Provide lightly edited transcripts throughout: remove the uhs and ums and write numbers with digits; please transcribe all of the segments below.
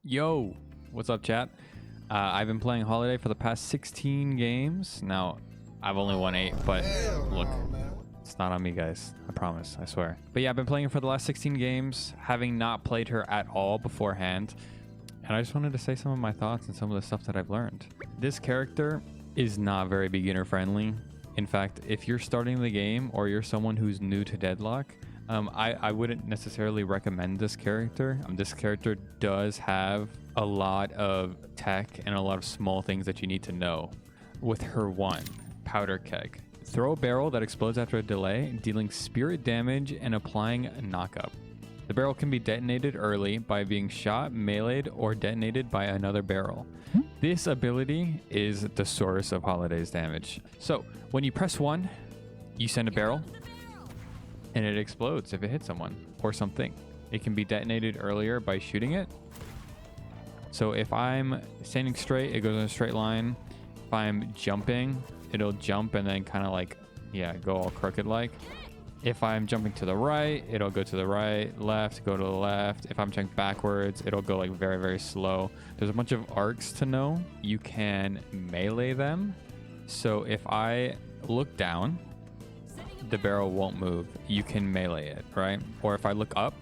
Yo, what's up, chat? I've been playing Holiday for the past 16 games. Now, I've only won 8, but look, it's not on me, guys. I promise, I swear. But yeah, I've been playing her for the last 16 games, having not played her at all beforehand. And I just wanted to say some of my thoughts and some of the stuff that I've learned. This character is not very beginner friendly. In fact, if you're starting the game or you're someone who's new to Deadlock, I wouldn't necessarily recommend this character. This character does have a lot of tech and a lot of small things that you need to know. With her one, powder keg. Throw a barrel that explodes after a delay, dealing spirit damage and applying a knockup. The barrel can be detonated early by being shot, meleeed, or detonated by another barrel. This ability is the source of Holiday's damage. So when you press 1, you send a barrel, and it explodes if it hits someone or something. It can be detonated earlier by shooting it. So if I'm standing straight, it goes in a straight line. If I'm jumping, it'll jump and then kind of like, yeah, go all crooked like. If I'm jumping to the right, it'll go to the right, left, go to the left. If I'm jumping backwards, it'll go like very, very slow. There's a bunch of arcs to know. You can melee them. So if I look down, the barrel won't move. You can melee it, right? Or if I look up,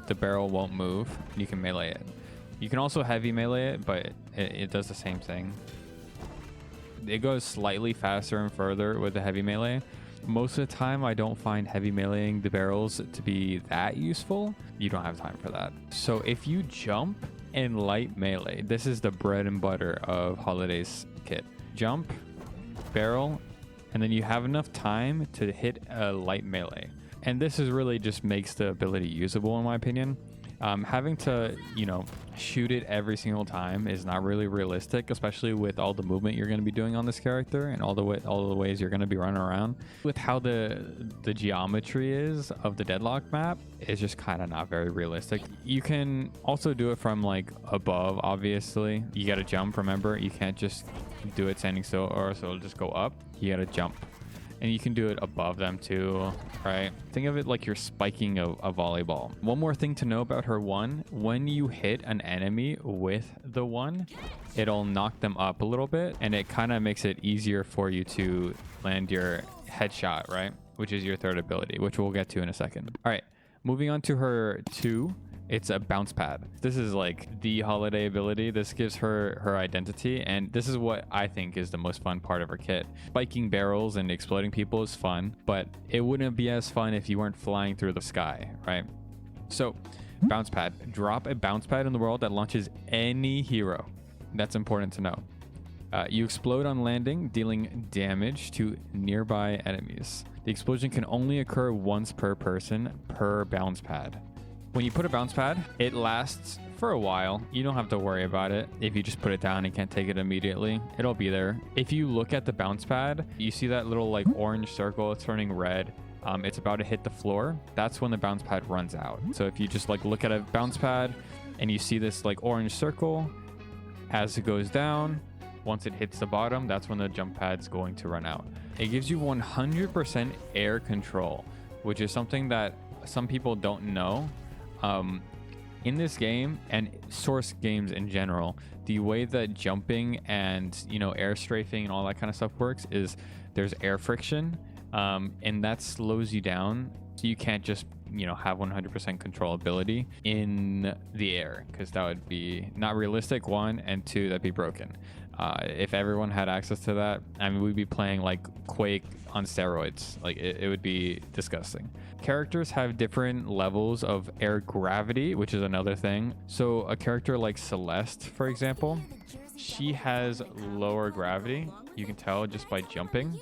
the barrel won't move. You can melee it. You can also heavy melee it, but it does the same thing. It goes slightly faster and further with the heavy melee. Most of the time, I don't find heavy meleeing the barrels to be that useful. You don't have time for that. So if you jump and light melee, this is the bread and butter of Holiday's kit. Jump, barrel, and then you have enough time to hit a light melee. And this is really just makes the ability usable in my opinion. Having to, shoot it every single time is not really realistic, especially with all the movement you're going to be doing on this character and all the ways you're going to be running around. With how the geometry is of the Deadlock map, it's just kind of not very realistic. You can also do it from like above, obviously. You got to jump, remember? You can't just do it standing still or so it'll just go up. You got to jump. And you can do it above them too, right? Think of it like you're spiking a volleyball. One more thing to know about her one, when you hit an enemy with the one, it'll knock them up a little bit and it kind of makes it easier for you to land your headshot, right? Which is your third ability, which we'll get to in a second. All right, moving on to her 2. It's a bounce pad. This is like the Holiday ability. This gives her identity, and this is what I think is the most fun part of her kit. Spiking barrels and exploding people is fun, but it wouldn't be as fun if you weren't flying through the sky, right? So, bounce pad. Drop a bounce pad in the world that launches any hero. That's important to know. You explode on landing, dealing damage to nearby enemies. The explosion can only occur once per person per bounce pad. When you put a bounce pad, it lasts for a while. You don't have to worry about it. If you just put it down and can't take it immediately, it'll be there. If you look at the bounce pad, you see that little like orange circle, it's turning red. It's about to hit the floor. That's when the bounce pad runs out. So if you just like look at a bounce pad and you see this like orange circle, as it goes down, once it hits the bottom, that's when the jump pad's going to run out. It gives you 100% air control, which is something that some people don't know. In this game and source games in general, the way that jumping and air strafing and all that kind of stuff works is there's air friction, and that slows you down, so you can't just have 100% controllability in the air, because that would be not realistic, 1, and 2, that'd be broken. If everyone had access to that, I mean, we'd be playing like Quake on steroids. Like it would be disgusting. Characters have different levels of air gravity, which is another thing. So a character like Celeste, for example, she has lower gravity. You can tell just by jumping.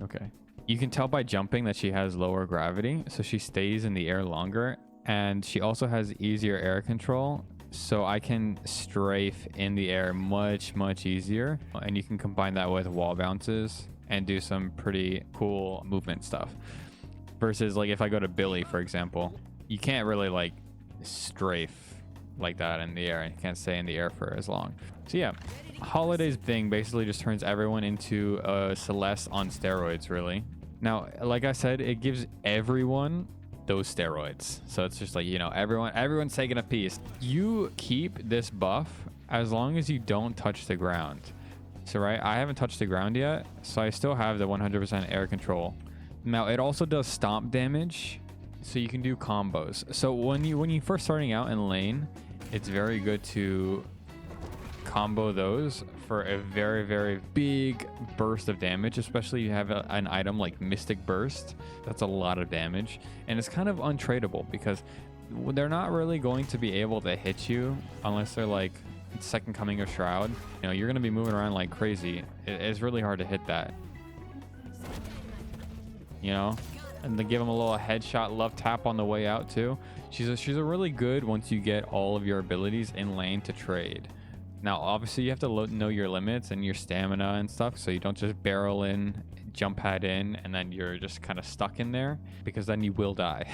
Okay. You can tell by jumping that she has lower gravity, so she stays in the air longer, and she also has easier air control. So I can strafe in the air much, much easier. And you can combine that with wall bounces and do some pretty cool movement stuff. Versus like if I go to Billy, for example, you can't really like strafe like that in the air, and you can't stay in the air for as long. So yeah, Holiday's thing basically just turns everyone into a Celeste on steroids, really. Now, like I said, it gives everyone those steroids. So it's just like, you know, everyone's taking a piece. You keep this buff as long as you don't touch the ground. So right, I haven't touched the ground yet, so I still have the 100% air control. Now it also does stomp damage, so you can do combos. So when you first starting out in lane, it's very good to combo those for a very, very big burst of damage, especially if you have an item like Mystic Burst. That's a lot of damage, and it's kind of untradeable because they're not really going to be able to hit you unless they're like Second Coming of Shroud. You know, you're going to be moving around like crazy. It's really hard to hit that, you know. And then give him a little headshot love tap on the way out too. She's a really good once you get all of your abilities in lane to trade. Now obviously you have to know your limits and your stamina and stuff, so you don't just barrel in, jump pad in, and then you're just kind of stuck in there, because then you will die.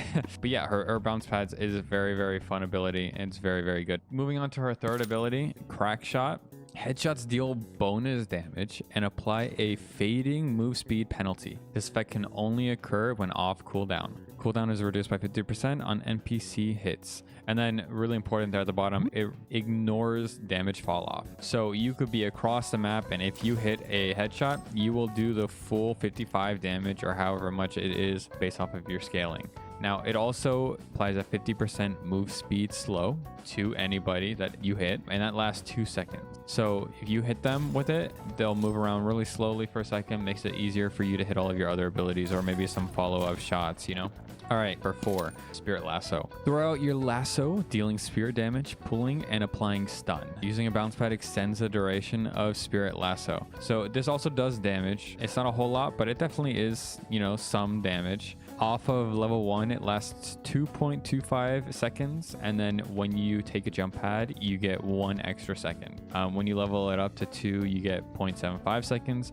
But yeah, her bounce pads is a very, very fun ability, and it's very, very good. Moving on to her third ability, Crack Shot. Headshots deal bonus damage and apply a fading move speed penalty. This effect can only occur when off cooldown. Cooldown is reduced by 50% on NPC hits. And then really important there at the bottom, it ignores damage fall off. So you could be across the map, and if you hit a headshot, you will do the full 55 damage or however much it is based off of your scaling. Now, it also applies a 50% move speed slow to anybody that you hit, and that lasts 2 seconds. So if you hit them with it, they'll move around really slowly for a second, makes it easier for you to hit all of your other abilities or maybe some follow-up shots, you know? All right, for 4, Spirit Lasso. Throw out your lasso, dealing spirit damage, pulling, and applying stun. Using a bounce pad extends the duration of Spirit Lasso. So this also does damage. It's not a whole lot, but it definitely is, you know, some damage. Off of level 1, it lasts 2.25 seconds, and then when you take a jump pad, you get 1 extra second. When you level it up to 2, you get 0.75 seconds.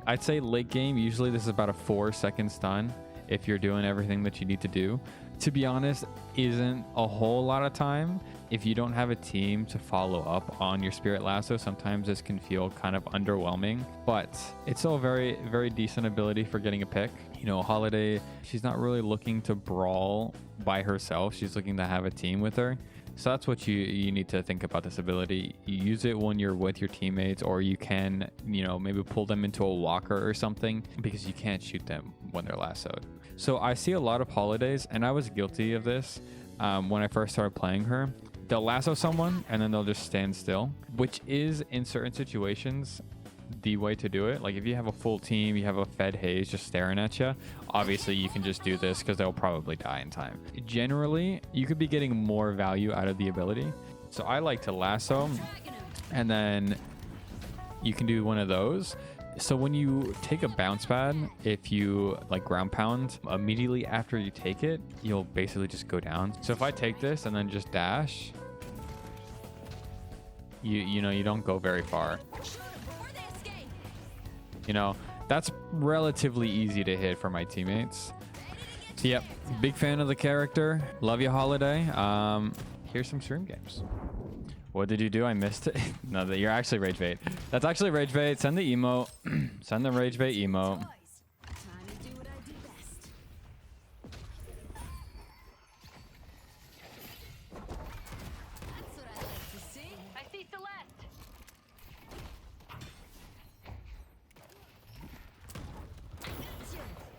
I'd say late game, usually this is about a 4-second stun if you're doing everything that you need to do. To be honest, isn't a whole lot of time. If you don't have a team to follow up on your Spirit Lasso, sometimes this can feel kind of underwhelming, but it's still a very, very decent ability for getting a pick. You know, Holliday, she's not really looking to brawl by herself. She's looking to have a team with her. So that's what you need to think about this ability. You use it when you're with your teammates, or you can, you know, maybe pull them into a walker or something, because you can't shoot them when they're lassoed. So I see a lot of Holidays, and I was guilty of this when I first started playing her. They'll lasso someone and then they'll just stand still, which is in certain situations the way to do it. Like if you have a full team, you have a fed haze just staring at you, obviously you can just do this because they'll probably die in time. Generally, you could be getting more value out of the ability. So I like to lasso, and then you can do one of those. So when you take a bounce pad, if you like ground pound, immediately after you take it, you'll basically just go down. So if I take this and then just dash, you know, you don't go very far. You know, that's relatively easy to hit for my teammates. So yep, big fan of the character. Love you, Holiday. Here's some stream games. What did you do? I missed it. No, you're actually rage bait. That's actually rage bait. Send the emote. Send the rage bait emote.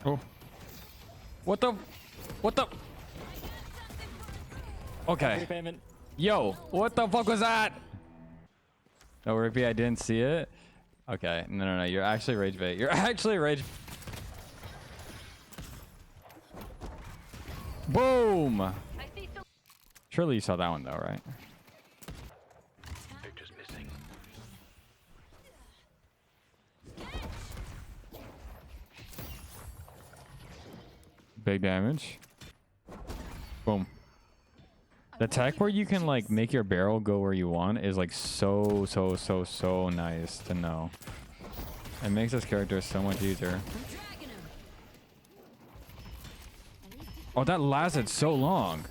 Oh. What the? Okay. Yo, what the fuck was that? No, Rippy, I didn't see it. Okay, no, you're actually rage bait. You're actually rage. Boom! Surely you saw that one though, right? Victor's missing. Big damage. Boom. The tech where you can like make your barrel go where you want is like so nice to know. It makes this character so much easier. Oh, that lasted so long.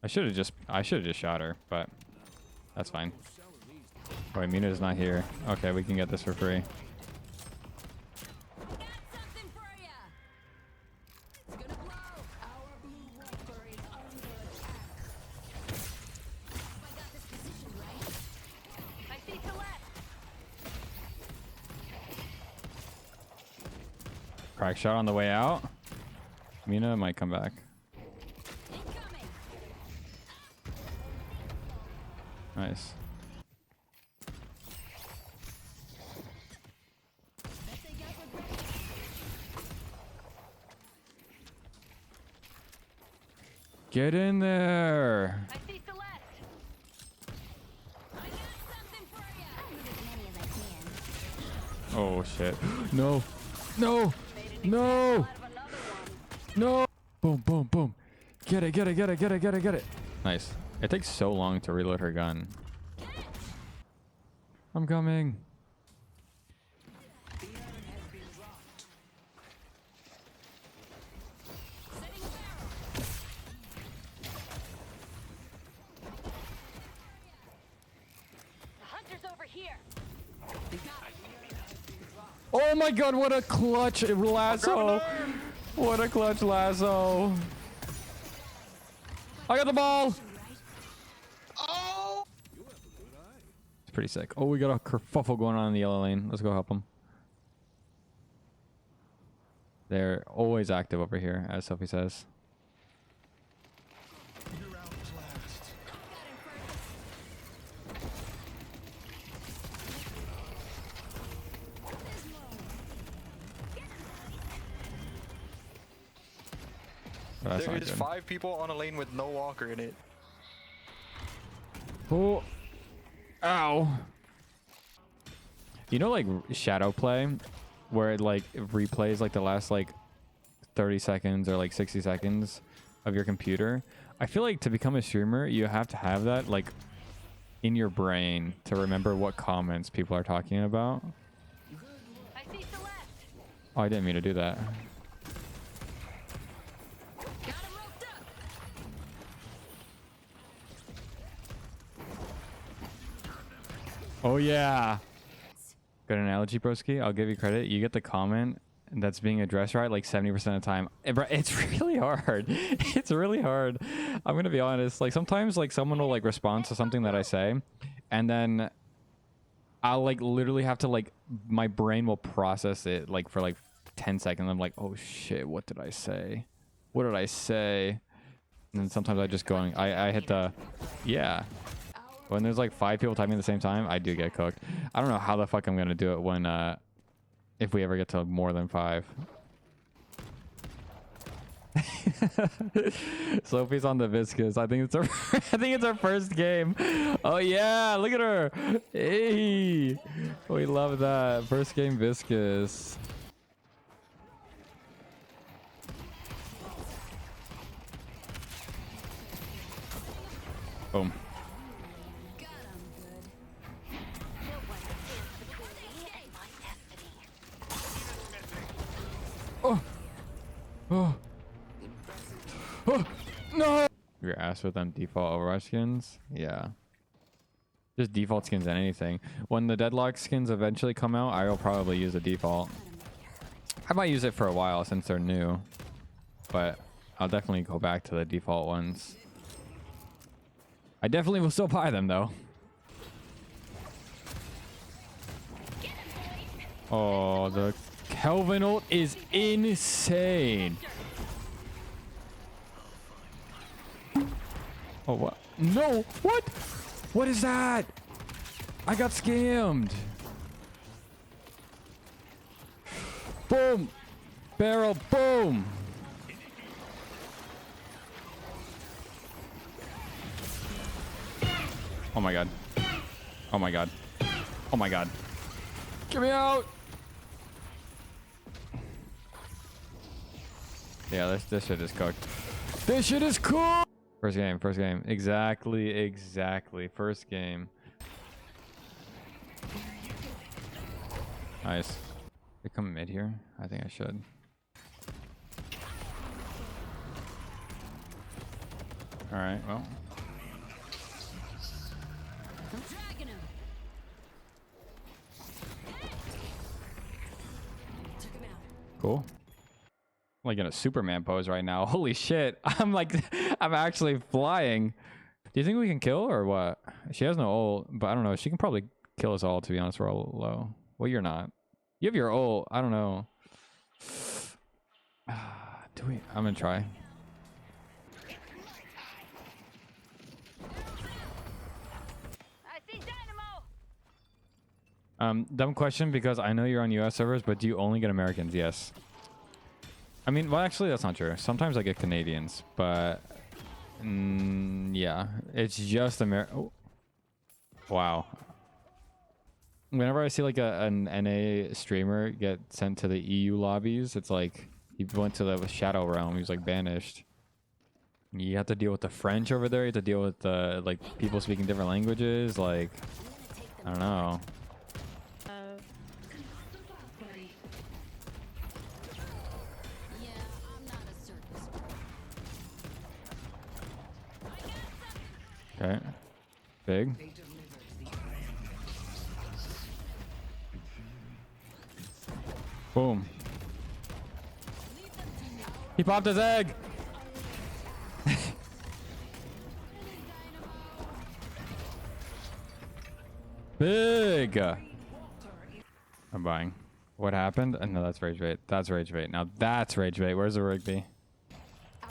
I should have just shot her, but that's fine. Oh, Mina's not here. Okay, we can get this for free. Crack shot on the way out. Mina might come back. Nice. Get in there. I see Celeste. I got something for you. Oh shit. No. No. No. No. Boom, boom, boom. Get it, get it, get it, get it, get it, get it. Nice. It takes so long to reload her gun. I'm coming. Oh my god, what a clutch lasso. What a clutch lasso. I got the ball. Oh. It's pretty sick. Oh, we got a kerfuffle going on in the yellow lane. Let's go help them. They're always active over here, as Sophie says. There is 5 people on a lane with no walker in it. Oh. Ow. You know, like shadow play, where it like replays like the last like 30 seconds or like 60 seconds of your computer. I feel like to become a streamer, you have to have that like in your brain to remember what comments people are talking about. I see Celeste. Oh, I didn't mean to do that. Got him roped up. Oh yeah. Good analogy, broski. I'll give you credit. You get the comment that's being addressed right like 70% of the time. It's really hard. It's really hard. I'm gonna be honest. Like sometimes like someone will like respond to something that I say, and then I'll like literally have to like my brain will process it like for like 10 seconds. I'm like, oh shit, what did I say? What did I say? And then sometimes I just going, I hit the, yeah. When there's like 5 people typing at the same time, I do get cooked. I don't know how the fuck I'm gonna do it when if we ever get to more than 5. Sophie's on the viscous. I think it's our first game. Oh yeah, look at her. Hey, we love that first game viscous. Boom. Oh. Oh. Oh. No. Your ass with them default Overwatch skins? Yeah. Just default skins and anything. When the deadlock skins eventually come out, I will probably use a default. I might use it for a while since they're new. But I'll definitely go back to the default ones. I definitely will still buy them though. Oh, the Kelvin ult is insane. Oh, what? No! What? What is that? I got scammed. Boom! Barrel, boom! Oh my god. Oh my god. Oh my god. Get me out! Yeah, this shit is cooked. This shit is cool! First game, first game. Exactly. First game. Nice. They come mid here? I think I should. Alright, well. Dragging him. Took him out. Cool. I'm like in a Superman pose right now. Holy shit. I'm actually flying. Do you think we can kill or what? She has no ult, but I don't know. She can probably kill us all, to be honest. We're all low. Well, you're not. You have your ult. I don't know. Do we? I'm gonna try. I see dynamo. Dumb question because I know you're on US servers, but do you only get Americans? Yes. I mean, well, actually, that's not true. Sometimes I get Canadians, but yeah, it's just Oh. Wow. Whenever I see like an NA streamer get sent to the EU lobbies, it's like he went to the Shadow Realm. He was like banished. You have to deal with the French over there. You have to deal with the like people speaking different languages. Like, I don't know. Yeah, I'm not a circus. Okay. Big. Boom. He popped his egg. Big. I'm buying. What happened? No, that's rage bait. That's rage bait. Now that's rage bait. Where's the Rigby?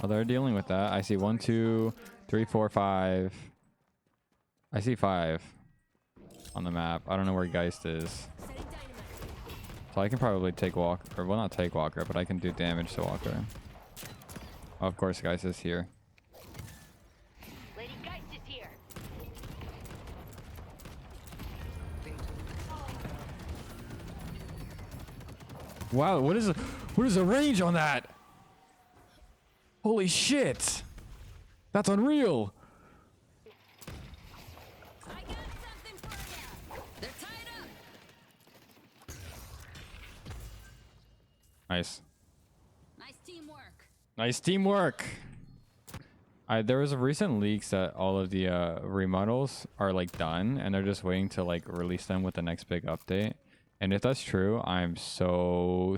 Oh, they're dealing with that. I see 1, 2, 3, 4, 5. I see 5 on the map. I don't know where Geist is. So I can probably take Walker. Or, well, not take Walker, but I can do damage to Walker. Oh, of course, Geist is here. Lady Geist is here. Wow, what is the range on that? Holy shit! That's unreal. I got something for you. They're tied up. Nice. Nice teamwork. Nice teamwork. There was a recent leaks that all of the remodels are like done and they're just waiting to like release them with the next big update. And if that's true, I'm so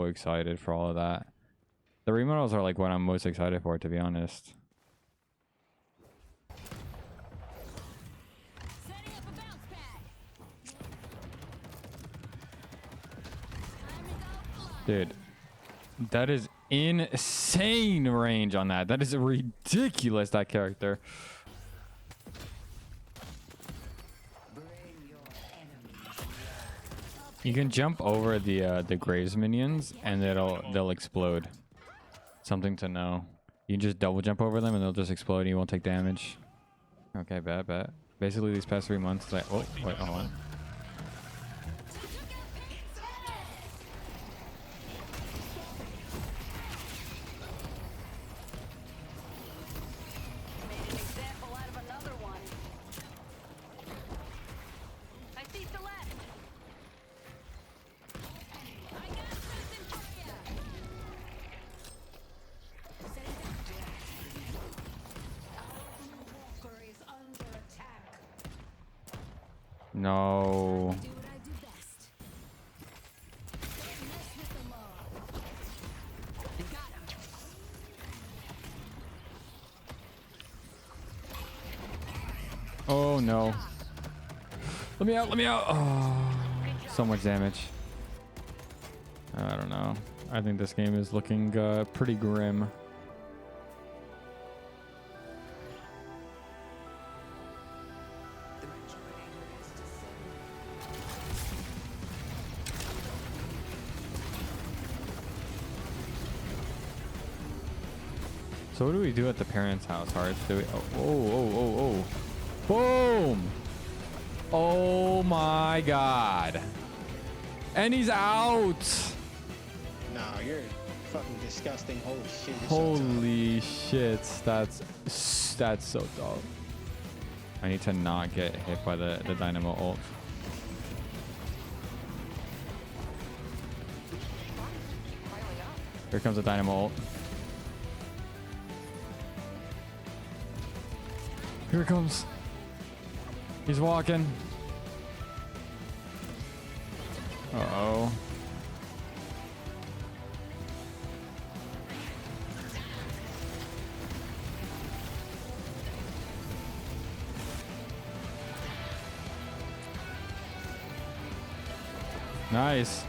excited for all of that. The remodels are like what I'm most excited for, to be honest. Setting up a bounce pad. Dude, that is insane range on that. That is ridiculous, that character. You can jump over the Graves minions and they'll explode. Something to know. You can just double jump over them and they'll just explode and you won't take damage. Okay, bet. Basically these past 3 months, like, oh wait, hold on. Made an example out of another one. I see Celeste. I got something for you. Walker is under attack. No. Do what I do best. Don't mess with the law. Got him. Oh no. Let me out. Oh, so much damage. I don't know. I think this game is looking pretty grim. So what do we do at the parents' house, Hartch? Do we? Oh. Boom! Oh my god. And he's out! No, you're fucking disgusting. Holy shit. You're Holy shit. That's so dope. I need to not get hit by the dynamo ult. Here comes the dynamo ult. Here it comes. He's walking. Uh-oh. Nice.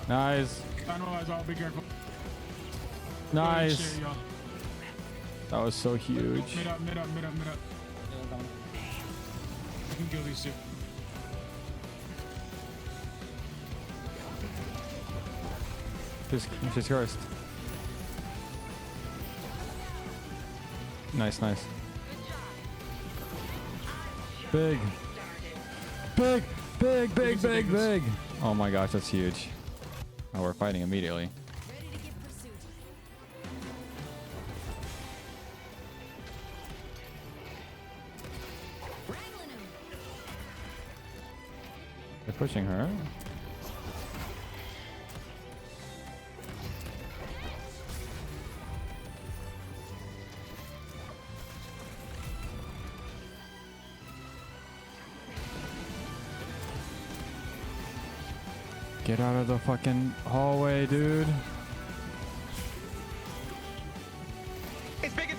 Nice. Finalize all. Be careful. Nice. Shit, y'all. That was so huge. Mid up. You can kill these two. Just cursed. Nice. Big. Oh my gosh, that's huge. Oh, we're fighting immediately. Ready to give pursuit. Wrangling him. They're pushing her. Get out of the fucking hallway, dude. It's big.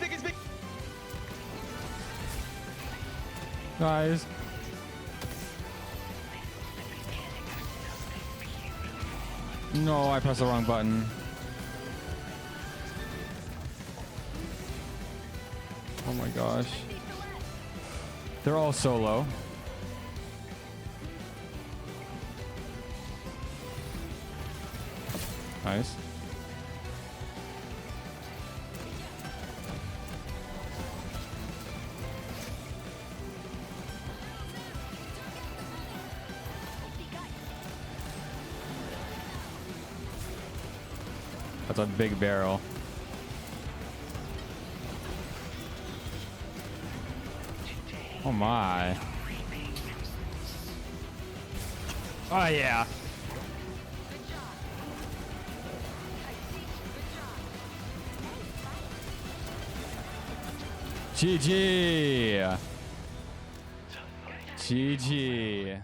Guys. No, I pressed the wrong button. Oh my gosh. They're all so low. Nice. That's a big barrel. Oh my. Oh yeah. GG. GG.